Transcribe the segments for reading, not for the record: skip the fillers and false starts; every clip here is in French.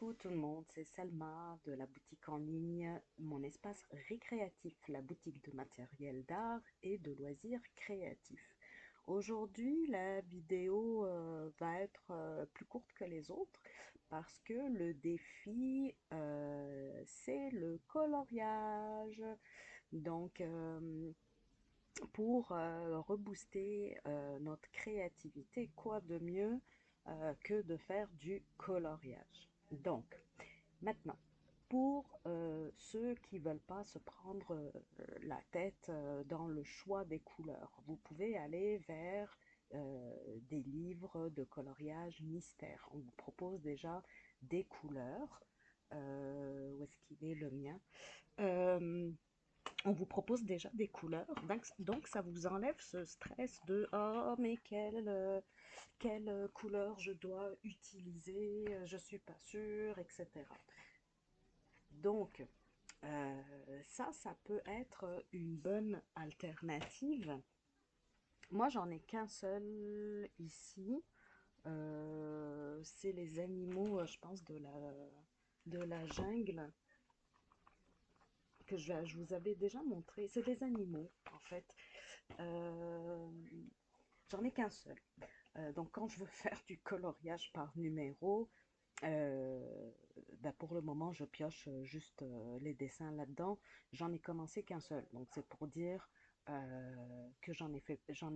Coucou tout le monde, c'est Selma de la boutique en ligne Mon Espace Récréatif, la boutique de matériel d'art et de loisirs créatifs. Aujourd'hui, la vidéo va être plus courte que les autres parce que le défi, c'est le coloriage. Donc, pour rebooster notre créativité, quoi de mieux que de faire du coloriage. Donc, maintenant, pour ceux qui ne veulent pas se prendre la tête dans le choix des couleurs, vous pouvez aller vers des livres de coloriage mystère. On vous propose déjà des couleurs. Où est-ce qu'il est le mien? Euh, on vous propose déjà des couleurs, donc ça vous enlève ce stress de oh mais quelle couleur je dois utiliser, je suis pas sûre, etc. Donc ça peut être une bonne alternative. Moi j'en ai qu'un seul ici. C'est les animaux, je pense de la jungle que je vous avais déjà montré. C'est des animaux en fait. Euh, J'en ai qu'un seul. Donc quand je veux faire du coloriage par numéro, bah, pour le moment je pioche juste les dessins là-dedans. J'en ai commencé qu'un seul. Donc c'est pour dire que j'en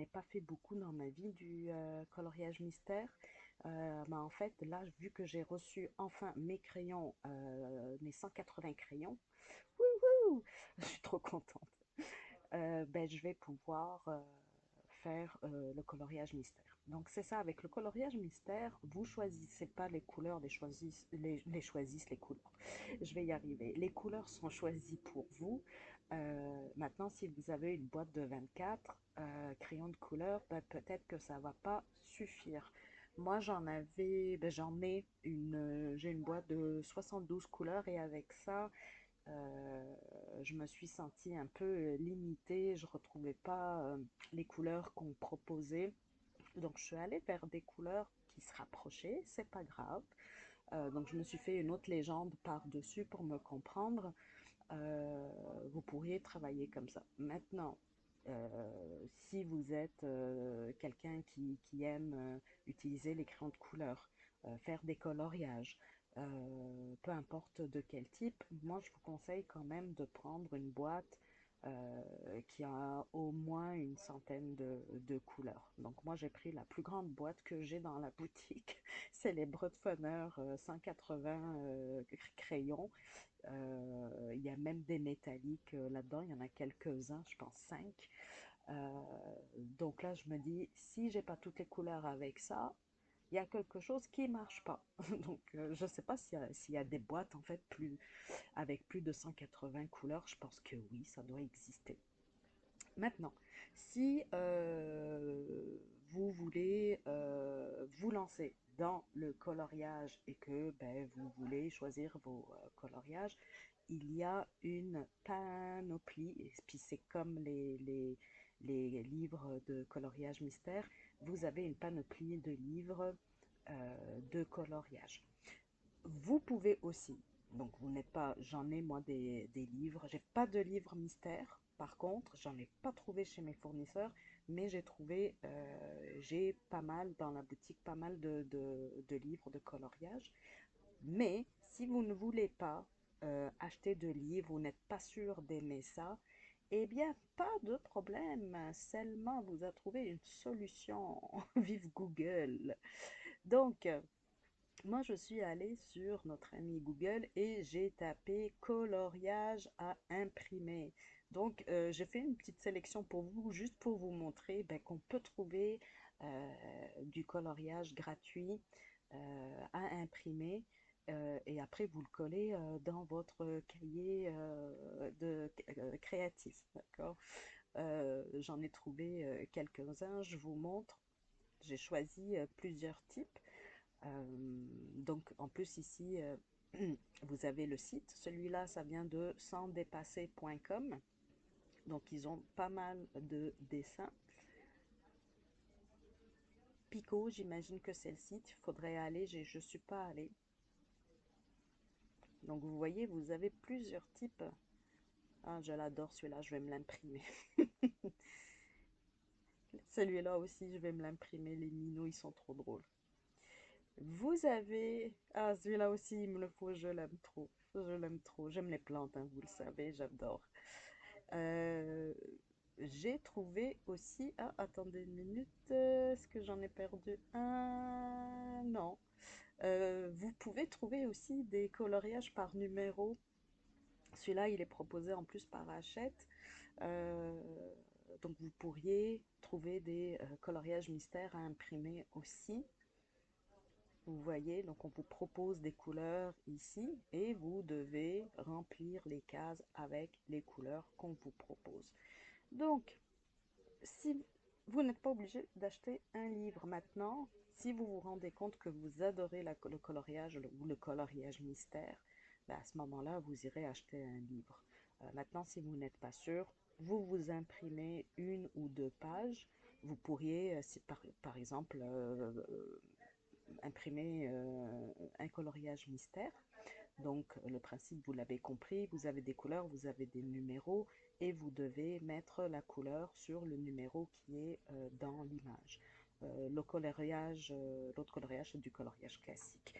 ai pas fait beaucoup dans ma vie du coloriage mystère. Mais en fait là, vu que j'ai reçu enfin mes crayons, mes 180 crayons, wouhou, je suis trop contente. Ben, je vais pouvoir faire le coloriage mystère. Donc c'est ça, avec le coloriage mystère, vous choisissez pas les couleurs, les choisissent les couleurs. Je vais y arriver. Les couleurs sont choisies pour vous. Maintenant, si vous avez une boîte de 24 crayons de couleur, ben, peut-être que ça va pas suffire. Moi, j'ai une boîte de 72 couleurs et avec ça, je me suis sentie un peu limitée, je ne retrouvais pas les couleurs qu'on proposait. Donc je suis allée vers des couleurs qui se rapprochaient, c'est pas grave. Donc je me suis fait une autre légende par-dessus pour me comprendre. Vous pourriez travailler comme ça. Maintenant, si vous êtes quelqu'un qui aime utiliser les crayons de couleur, faire des coloriages, peu importe de quel type, moi je vous conseille quand même de prendre une boîte qui a au moins une centaine de couleurs. Donc moi j'ai pris la plus grande boîte que j'ai dans la boutique, c'est les Brutfunner 180 crayons. Il y a même des métalliques là-dedans, il y en a quelques-uns, je pense 5. Donc là, je me dis, si j'ai pas toutes les couleurs avec ça, il y a quelque chose qui marche pas. Donc je sais pas s'il y a des boîtes en fait avec plus de 180 couleurs, je pense que oui, ça doit exister. Maintenant, si vous voulez vous lancer dans le coloriage et que ben, vous voulez choisir vos coloriages, il y a une panoplie, et puis c'est comme les livres de coloriage mystère, vous avez une panoplie de livres de coloriage. Vous pouvez aussi, donc vous n'êtes pas, j'en ai moi des livres, j'ai pas de livres mystères, par contre, j'en ai pas trouvé chez mes fournisseurs, mais j'ai pas mal dans la boutique, pas mal de livres de coloriage. Mais si vous ne voulez pas acheter de livres, vous n'êtes pas sûr d'aimer ça, eh bien, pas de problème. Selma vous a trouvé une solution. Vive Google. Donc, moi, je suis allée sur notre ami Google et j'ai tapé coloriage à imprimer. Donc, j'ai fait une petite sélection pour vous, juste pour vous montrer ben, qu'on peut trouver du coloriage gratuit à imprimer. Et après, vous le collez dans votre cahier créatif. D'accord? J'en ai trouvé quelques-uns, je vous montre. J'ai choisi plusieurs types. Donc en plus ici, vous avez le site. Celui-là, ça vient de sansdépasser.com. Donc ils ont pas mal de dessins. Pico, j'imagine que c'est le site. Il faudrait aller, je ne suis pas allée. Donc vous voyez, vous avez plusieurs types. Ah, je l'adore celui-là, je vais me l'imprimer. Celui-là aussi, je vais me l'imprimer. Les minots, ils sont trop drôles. Vous avez... Ah, celui-là aussi, il me le faut, je l'aime trop. Je l'aime trop. J'aime les plantes, hein, vous le savez, j'adore. Euh, j'ai trouvé aussi... Ah, attendez une minute. Est-ce que j'en ai perdu un? Non. Vous pouvez trouver aussi des coloriages par numéro. Celui-là, il est proposé en plus par Hachette. Euh, donc vous pourriez trouver des coloriages mystères à imprimer aussi. Vous voyez, donc on vous propose des couleurs ici et vous devez remplir les cases avec les couleurs qu'on vous propose. Donc, si vous n'êtes pas obligé d'acheter un livre maintenant, si vous vous rendez compte que vous adorez le coloriage ou le coloriage mystère, ben à ce moment-là, vous irez acheter un livre. Maintenant, si vous n'êtes pas sûr, vous vous imprimez une ou deux pages. Vous pourriez, si par exemple, imprimer un coloriage mystère. Donc le principe, vous l'avez compris, vous avez des couleurs, vous avez des numéros et vous devez mettre la couleur sur le numéro qui est dans l'image. L'autre coloriage, c'est du coloriage classique.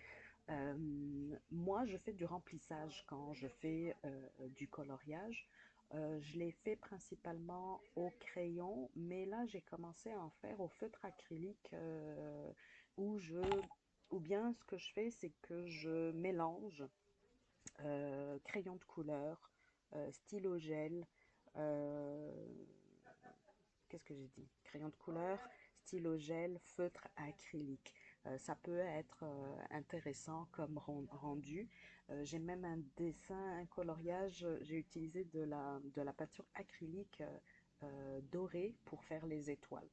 Euh, Moi, je fais du remplissage quand je fais du coloriage. Je l'ai fait principalement au crayon, mais là, j'ai commencé à en faire au feutre acrylique où je, ou bien ce que je fais, c'est que je mélange crayon de couleur, stylo gel, euh, qu'est-ce que j'ai dit? Crayon de couleur, stylo gel, feutre acrylique. Ça peut être intéressant comme rendu. J'ai même un dessin, un coloriage. J'ai utilisé de la peinture acrylique dorée pour faire les étoiles.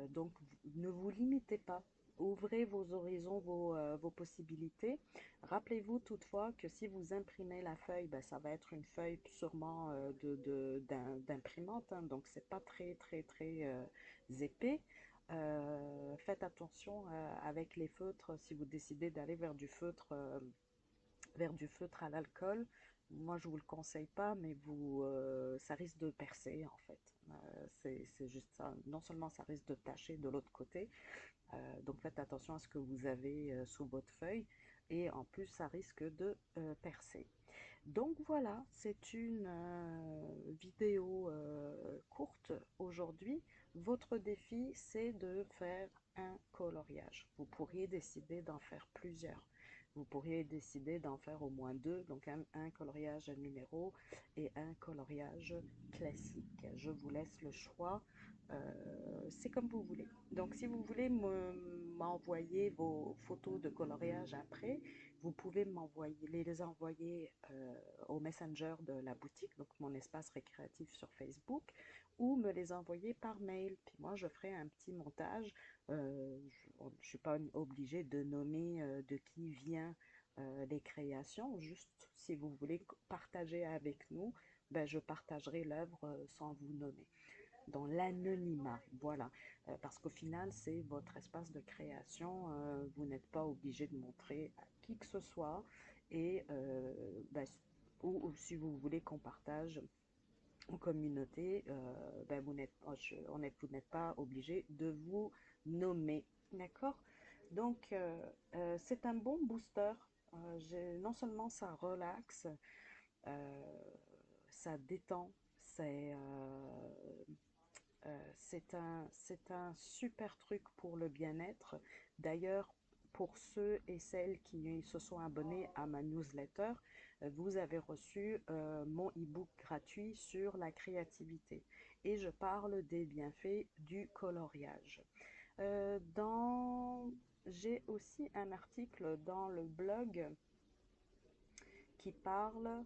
Donc, ne vous limitez pas. Ouvrez vos horizons, vos possibilités. Rappelez-vous toutefois que si vous imprimez la feuille, ben, ça va être une feuille sûrement d'imprimante, hein, donc c'est pas très épais. Faites attention avec les feutres si vous décidez d'aller vers du feutre à l'alcool. Moi, je vous le conseille pas, mais ça risque de percer en fait. C'est juste ça. Non seulement ça risque de tacher de l'autre côté, donc faites attention à ce que vous avez sous votre feuille et en plus ça risque de percer. Donc voilà, c'est une vidéo courte aujourd'hui. Votre défi, c'est de faire un coloriage. Vous pourriez décider d'en faire plusieurs. Vous pourriez décider d'en faire au moins deux, donc un coloriage à numéro et un coloriage classique. Je vous laisse le choix. C'est comme vous voulez. Donc si vous voulez m'envoyer vos photos de coloriage après, vous pouvez les envoyer au Messenger de la boutique, donc mon espace récréatif sur Facebook, ou me les envoyer par mail. Puis moi, je ferai un petit montage. Je ne suis pas obligée de nommer de qui vient les créations. Juste si vous voulez partager avec nous, ben, je partagerai l'œuvre sans vous nommer dans l'anonymat, voilà. Parce qu'au final, c'est votre espace de création. Vous n'êtes pas obligé de montrer à qui que ce soit. Et ben, ou si vous voulez qu'on partage en communauté, ben, vous n'êtes pas obligé de vous nommer. D'accord? Donc, c'est un bon booster. Non seulement ça relaxe, euh, ça détend, c'est un super truc pour le bien-être. D'ailleurs, pour ceux et celles qui se sont abonnés à ma newsletter, vous avez reçu mon e-book gratuit sur la créativité. Et je parle des bienfaits du coloriage. J'ai aussi un article dans le blog qui parle,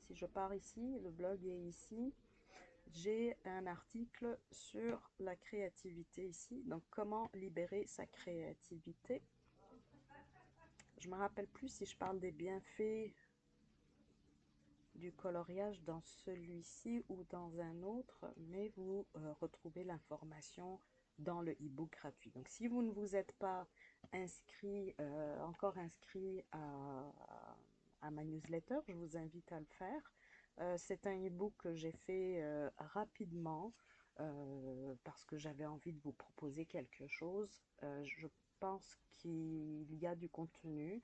si je pars ici, le blog est ici, j'ai un article sur la créativité ici, donc comment libérer sa créativité. Je ne me rappelle plus si je parle des bienfaits du coloriage dans celui-ci ou dans un autre, mais vous retrouvez l'information dans le e-book gratuit. Donc si vous ne vous êtes pas inscrit, encore inscrit à ma newsletter, je vous invite à le faire. C'est un e-book que j'ai fait rapidement parce que j'avais envie de vous proposer quelque chose. Je pense qu'il y a du contenu,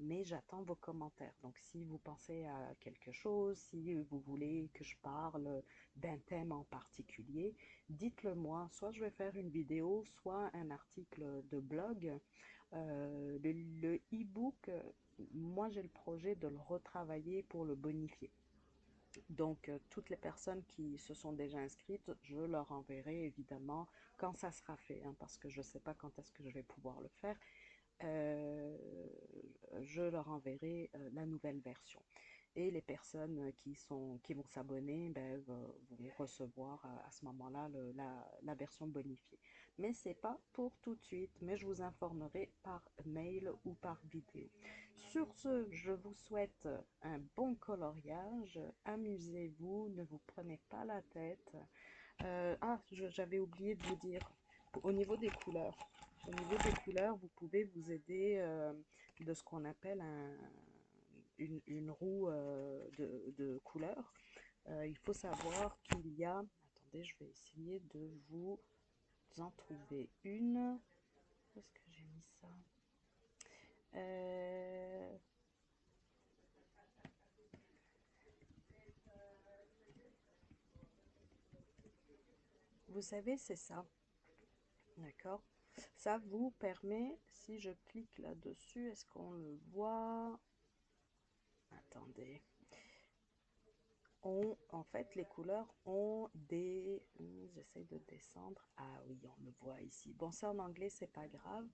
mais j'attends vos commentaires. Donc si vous pensez à quelque chose, si vous voulez que je parle d'un thème en particulier, dites-le moi. Soit je vais faire une vidéo, soit un article de blog. Le e-book, moi j'ai le projet de le retravailler pour le bonifier. Donc, toutes les personnes qui se sont déjà inscrites, je leur enverrai évidemment quand ça sera fait, hein, parce que je ne sais pas quand est-ce que je vais pouvoir le faire. euh, je leur enverrai la nouvelle version. Et les personnes qui vont s'abonner vont recevoir à ce moment-là la version bonifiée. Mais ce n'est pas pour tout de suite, mais je vous informerai par mail ou par vidéo. Sur ce, je vous souhaite un bon coloriage, amusez-vous, ne vous prenez pas la tête. J'avais oublié de vous dire, au niveau des couleurs, vous pouvez vous aider de ce qu'on appelle une roue de couleurs. Il faut savoir qu'il y a... Attendez, je vais essayer de vous en trouver une. Où est-ce que j'ai mis ça? Euh, Vous savez, c'est ça. D'accord? Ça vous permet, si je clique là-dessus, est-ce qu'on le voit? Attendez. En fait, les couleurs ont des... J'essaie de descendre. Ah oui, on le voit ici. Bon, ça en anglais, c'est pas grave.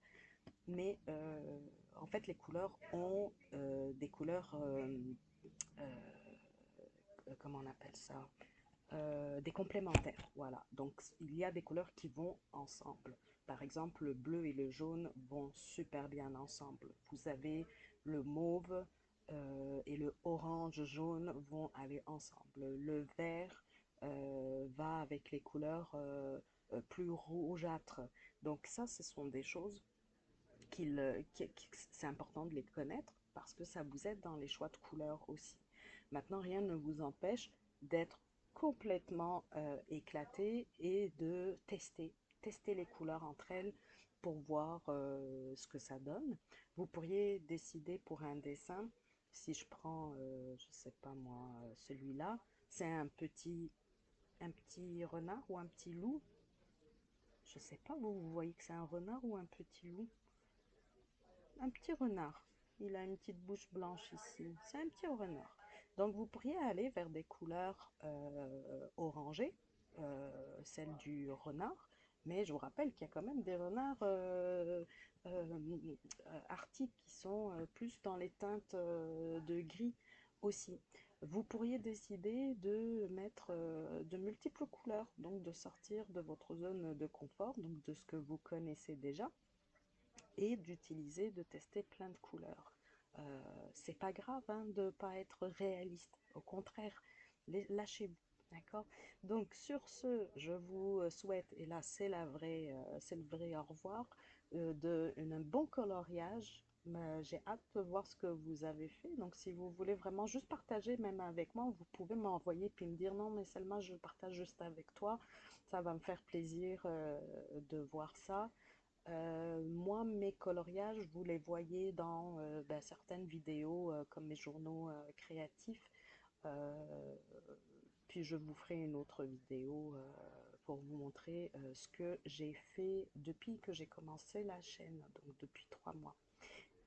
Mais en fait, les couleurs ont des couleurs... comment on appelle ça? Des complémentaires, voilà. Donc, il y a des couleurs qui vont ensemble. Par exemple, le bleu et le jaune vont super bien ensemble. Vous avez le mauve et le orange jaune vont aller ensemble. Le vert va avec les couleurs plus rougeâtres. Donc ça, ce sont des choses c'est important de les connaître parce que ça vous aide dans les choix de couleurs aussi. Maintenant, rien ne vous empêche d'être complètement éclaté et de tester les couleurs entre elles pour voir ce que ça donne. Vous pourriez décider pour un dessin, si je prends, je sais pas moi, celui-là, c'est un petit renard ou un petit loup. Je sais pas, vous voyez que c'est un renard ou un petit loup? Un petit renard. Il a une petite bouche blanche ici. C'est un petit renard. Donc vous pourriez aller vers des couleurs orangées, celles du renard. Mais je vous rappelle qu'il y a quand même des renards arctiques qui sont plus dans les teintes de gris aussi. Vous pourriez décider de mettre de multiples couleurs, donc de sortir de votre zone de confort, donc de ce que vous connaissez déjà, et d'utiliser, de tester plein de couleurs. C'est pas grave hein, de ne pas être réaliste, au contraire, lâchez-vous. D'accord. Donc sur ce, je vous souhaite, et là c'est le vrai au revoir, un bon coloriage. J'ai hâte de voir ce que vous avez fait. Donc si vous voulez vraiment juste partager même avec moi, vous pouvez m'envoyer puis me dire non mais Selma je partage juste avec toi. Ça va me faire plaisir de voir ça. Moi, mes coloriages, vous les voyez dans certaines vidéos comme mes journaux créatifs. Euh, Puis je vous ferai une autre vidéo pour vous montrer ce que j'ai fait depuis que j'ai commencé la chaîne, donc depuis 3 mois.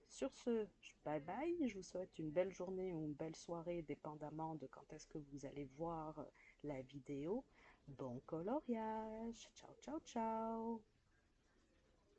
Sur ce, bye bye, je vous souhaite une belle journée ou une belle soirée, dépendamment de quand est-ce que vous allez voir la vidéo. Bon coloriage, ciao ciao ciao!